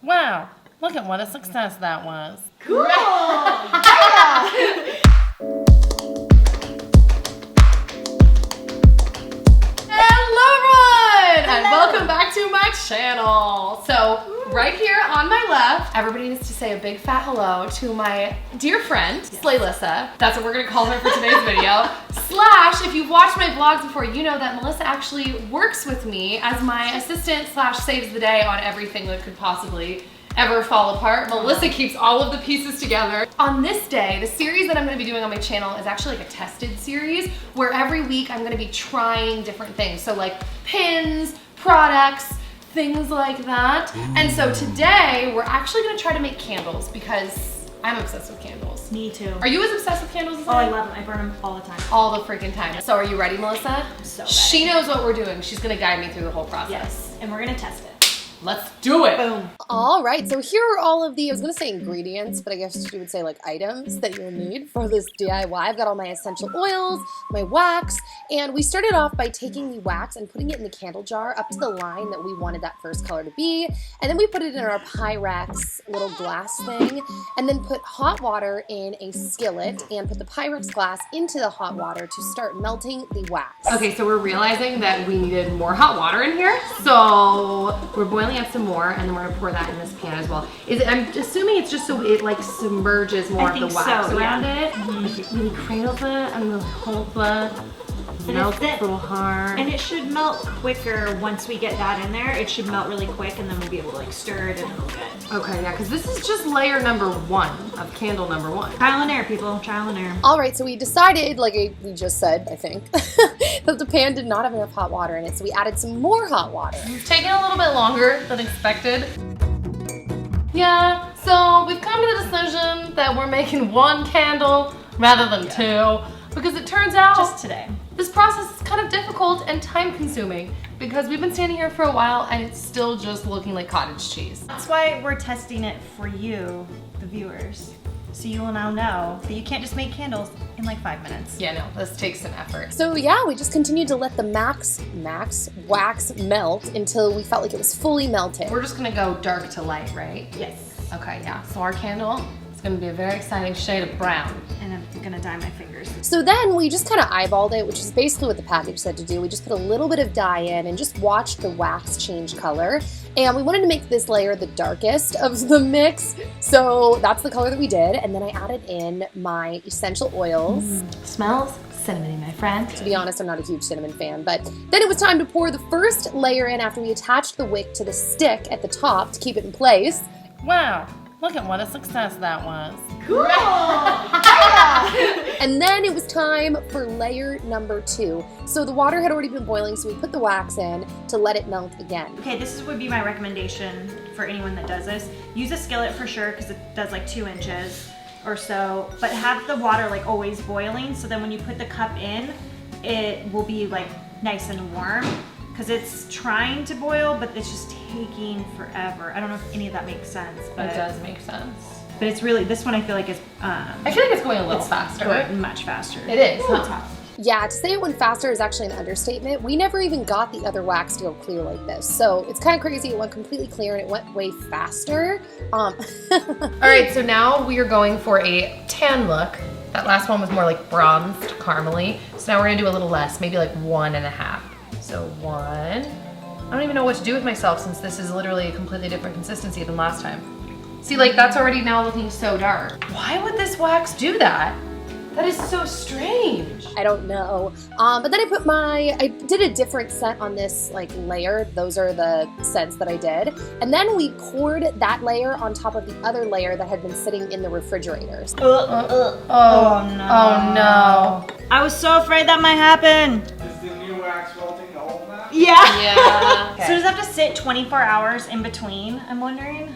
Wow, look at what a success that was. Cool! Hello everyone! And welcome back to my channel. So, right here on my left, everybody needs to say a big fat hello to my dear friend, Slaylissa. That's what we're gonna call her for today's video. Slash, if you've watched my vlogs before, you know that Melissa actually works with me as my assistant slash saves the day on everything that could possibly ever fall apart. Melissa keeps all of the pieces together. On this day, the series that I'm gonna be doing on my channel is actually like a tested series where every week I'm gonna be trying different things. So like pins, products, things like that. And so today, we're actually gonna try to make candles because I'm obsessed with candles. Me too. Are you as obsessed with candles as I love them. I burn them all the time. all the freaking time. So are you ready, Melissa? I'm so ready. She knows what we're doing. She's gonna guide me through the whole process. Yes, and we're gonna test it. Let's do it. Boom. All right, so here are all of the, I was gonna say ingredients, but I guess you would say like items that you'll need for this DIY. I've got all my essential oils, my wax, and we started off by taking the wax and putting it in the candle jar up to the line that we wanted that first color to be, and then we put it in our Pyrex little glass thing, and then put hot water in a skillet and put the Pyrex glass into the hot water to start melting the wax. Okay, so we're realizing that we needed more hot water in here, so we're boiling up some more, and then we're gonna pour that in this pan as well. Is it? I'm assuming it's just so it like submerges more of the wax around it. Like it really cradles it and really holds it. Melts a little hard. And it should melt quicker once we get that in there. It should melt really quick, and then we'll be able to like stir it and it'll be good. Okay, yeah, because this is just layer number 1 of candle number 1. Trial and error, people. Trial and error. All right, so we decided, like we just said, I think, that the pan did not have enough hot water in it, so we added some more hot water. It's taking a little bit longer than expected. Yeah, so we've come to the decision that we're making 1 candle rather than 2, because it turns out Just today. this process is kind of difficult and time consuming because we've been standing here for a while and it's still just looking like cottage cheese. That's why we're testing it for you, the viewers. So you will now know that you can't just make candles in like 5 minutes. Yeah, no, this takes some effort. So yeah, we just continued to let the wax melt until we felt like it was fully melted. We're just gonna go dark to light, right? Yes. Okay, yeah, so our candle is gonna be a very exciting shade of brown. And I'm gonna dye my fingers. So then we just kind of eyeballed it, which is basically what the package said to do. We just put a little bit of dye in and just watched the wax change color. And we wanted to make this layer the darkest of the mix. So that's the color that we did. And then I added in my essential oils. Smells cinnamony, my friend. To be honest, I'm not a huge cinnamon fan, but then it was time to pour the first layer in after we attached the wick to the stick at the top to keep it in place. Wow, look at what a success that was. Cool! And then it was time for layer number 2. So the water had already been boiling, so we put the wax in to let it melt again. Okay, this would be my recommendation for anyone that does this. Use a skillet for sure, because it does like 2 inches or so, but have the water like always boiling, so then when you put the cup in, it will be like nice and warm, because it's trying to boil, but it's just taking forever. I don't know if any of that makes sense, but It does make sense. But it's really, this one I feel like is I feel like it's going a little faster. going much faster. It is, Huh. huh? Yeah, to say it went faster is actually an understatement. We never even got the other wax to go clear like this. So it's kind of crazy. It went completely clear and it went way faster. All right, so now we are going for a tan look. That last one was more like bronzed caramely. So now we're gonna do a little less, maybe like 1.5. So 1. I don't even know what to do with myself since this is literally a completely different consistency than last time. See, like that's already now looking so dark. Why would this wax do that? That is so strange. I don't know. But then I did a different scent on this like layer. Those are the scents that I did. And then we poured that layer on top of the other layer that had been sitting in the refrigerators. Oh no. Oh no. I was so afraid that might happen. Is the new wax melting the whole wax? Yeah. Yeah. So does it have to sit 24 hours in between, I'm wondering?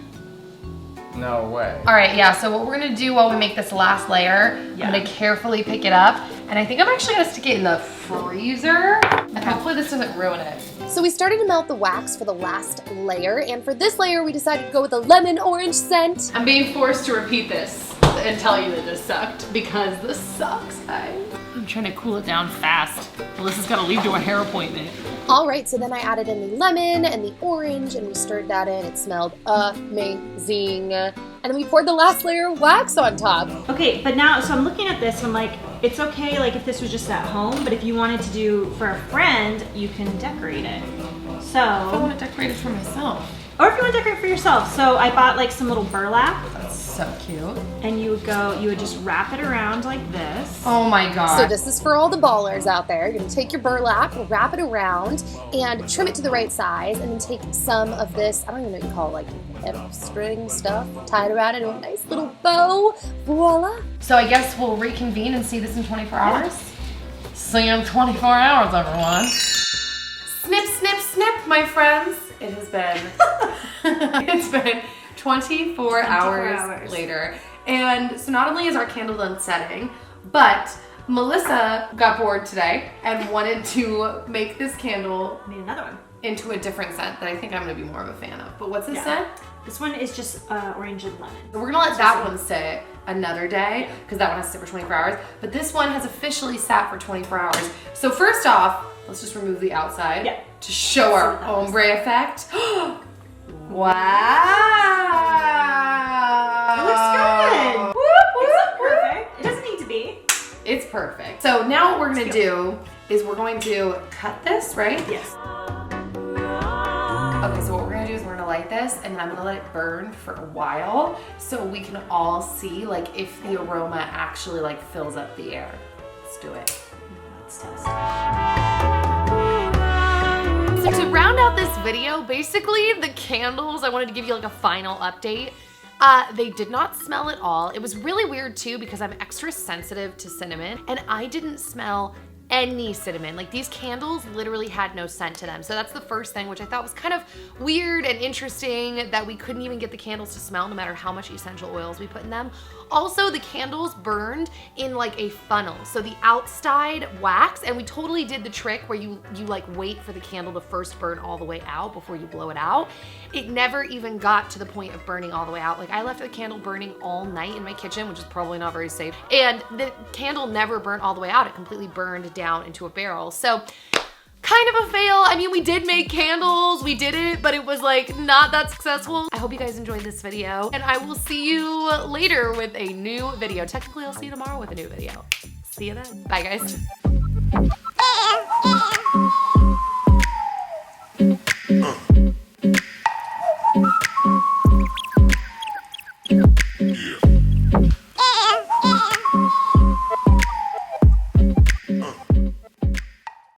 No way. All right, yeah, so what we're gonna do while we make this last layer, I'm gonna carefully pick it up, and I think I'm actually gonna stick it in the freezer, and hopefully this doesn't ruin it. So we started to melt the wax for the last layer, and for this layer we decided to go with a lemon orange scent. I'm being forced to repeat this and tell you that this sucked, because this sucks, guys. I'm trying to cool it down fast. Melissa's got to leave to a hair appointment. All right, so then I added in the lemon and the orange and we stirred that in. It smelled amazing. And then we poured the last layer of wax on top. Okay, but now, so I'm looking at this and I'm like, it's okay like if this was just at home, but if you wanted to do for a friend, you can decorate it. So. I want to decorate it for myself. Or if you want to decorate for yourself. So I bought like some little burlap. That's so cute. And you would just wrap it around like this. Oh my God. So this is for all the ballers out there. You're gonna take your burlap, wrap it around, and trim it to the right size, and then take some of this, I don't even know what you call it, like hemp string stuff, tie it around into a nice little bow. Voila. So I guess we'll reconvene and see this in 24 hours? See you in 24 hours, everyone. Snip, snip, snip, my friends. It has been, it's been 24 hours later. And so not only is our candle done setting, but Melissa got bored today and wanted to make this candle Made another one. into a different scent that I think I'm gonna be more of a fan of. But what's this scent? This one is just orange and lemon. We're gonna let that one sit another day because that one has to sit for 24 hours. But this one has officially sat for 24 hours. So first off, let's just remove the outside to show our ombre effect. Wow! It looks good. Whoop, whoop, It's not perfect. It doesn't need to be. It's perfect. So now what we're gonna do is we're going to cut this, right? Yes. Okay, so what we're gonna do is we're gonna light this and then I'm gonna let it burn for a while so we can all see like if the aroma actually like fills up the air. Let's do it. Let's test. So to round out this video, basically the candles, I wanted to give you like a final update. They did not smell at all. It was really weird too because I'm extra sensitive to cinnamon and I didn't smell any cinnamon. Like these candles literally had no scent to them. So that's the first thing, which I thought was kind of weird and interesting that we couldn't even get the candles to smell no matter how much essential oils we put in them. Also, the candles burned in like a funnel. So the outside wax, and we totally did the trick where you like wait for the candle to first burn all the way out before you blow it out. It never even got to the point of burning all the way out. Like I left the candle burning all night in my kitchen, which is probably not very safe. And the candle never burnt all the way out. It completely burned down into a barrel. So kind of a fail. I mean, we did make candles, we did it, but it was like not that successful. I hope you guys enjoyed this video and I will see you later with a new video. Technically, I'll see you tomorrow with a new video. See you then. Bye guys.